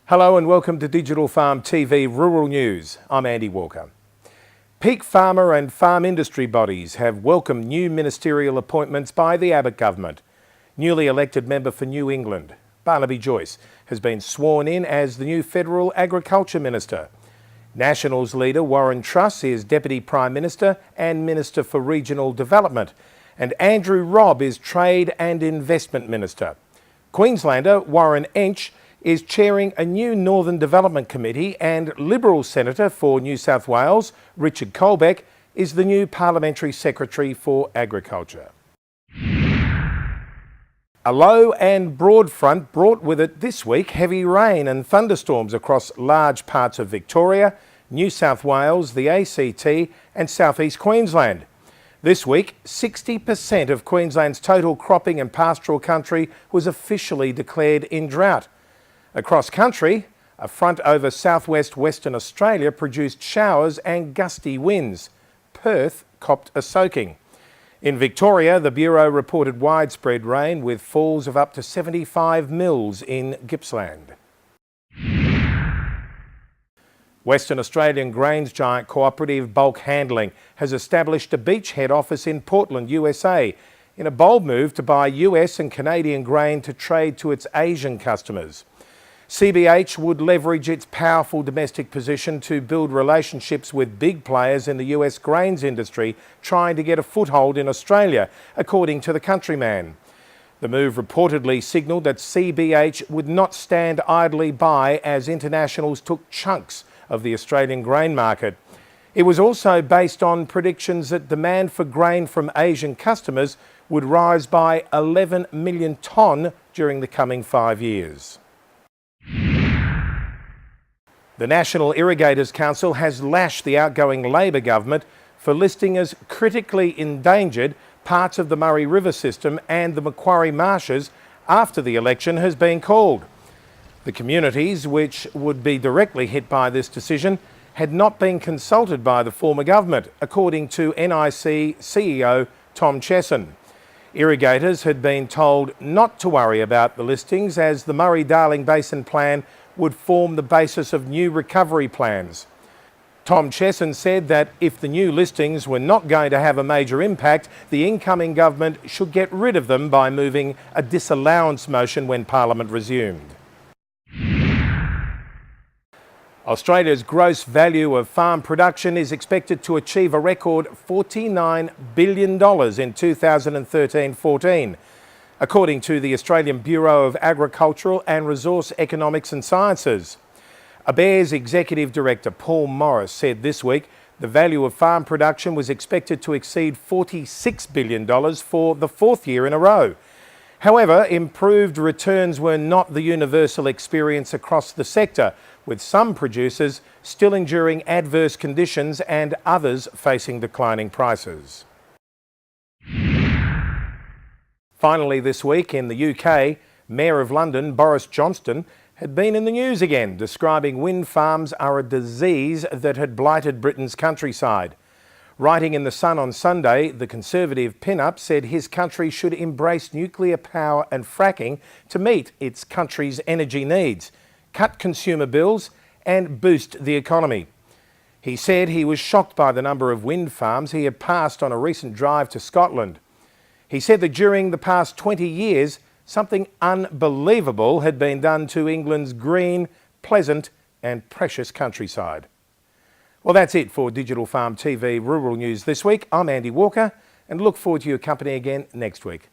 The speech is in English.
Hello and welcome to Digital Farm TV Rural News. I'm Andy Walker. Peak farmer and farm industry bodies have welcomed new ministerial appointments by the Abbott government. Newly elected member for New England, Barnaby Joyce, has been sworn in as the new Federal Agriculture Minister. Nationals leader Warren Truss is Deputy Prime Minister and Minister for Regional Development, and Andrew Robb is Trade and Investment Minister. Queenslander Warren Entsch is chairing a new Northern Development Committee, and Liberal Senator for New South Wales, Richard Colbeck, is the new Parliamentary Secretary for Agriculture. A low and broad front brought with it this week heavy rain and thunderstorms across large parts of Victoria, New South Wales, the ACT and South East Queensland. This week, 60% of Queensland's total cropping and pastoral country was officially declared in drought. Across country, a front over southwest Western Australia produced showers and gusty winds. Perth copped a soaking. In Victoria, the Bureau reported widespread rain with falls of up to 75 mils in Gippsland. Western Australian grains giant cooperative Bulk Handling has established a beachhead office in Portland, USA, in a bold move to buy US and Canadian grain to trade to its Asian customers. CBH would leverage its powerful domestic position to build relationships with big players in the US grains industry trying to get a foothold in Australia, according to the Countryman. The move reportedly signalled that CBH would not stand idly by as internationals took chunks of the Australian grain market. It was also based on predictions that demand for grain from Asian customers would rise by 11 million tonne during the coming 5 years. The National Irrigators Council has lashed the outgoing Labor government for listing as critically endangered parts of the Murray River system and the Macquarie Marshes after the election has been called. The communities which would be directly hit by this decision had not been consulted by the former government, according to NIC CEO Tom Chesson. Irrigators had been told not to worry about the listings as the Murray-Darling Basin Plan would form the basis of new recovery plans. Tom Chesson said that if the new listings were not going to have a major impact, the incoming government should get rid of them by moving a disallowance motion when Parliament resumed. Australia's gross value of farm production is expected to achieve a record $49 billion in 2013-14. According to the Australian Bureau of Agricultural and Resource Economics and Sciences. ABARES Executive Director Paul Morris said this week the value of farm production was expected to exceed $46 billion for the fourth year in a row. However, improved returns were not the universal experience across the sector, with some producers still enduring adverse conditions and others facing declining prices. Finally this week in the UK, Mayor of London Boris Johnson had been in the news again, describing wind farms are a disease that had blighted Britain's countryside. Writing in The Sun on Sunday, the Conservative pin-up said his country should embrace nuclear power and fracking to meet its country's energy needs, cut consumer bills and boost the economy. He said he was shocked by the number of wind farms he had passed on a recent drive to Scotland. He said that during the past 20 years, something unbelievable had been done to England's green, pleasant and precious countryside. Well, that's it for Digital Farm TV Rural News this week. I'm Andy Walker and look forward to your company again next week.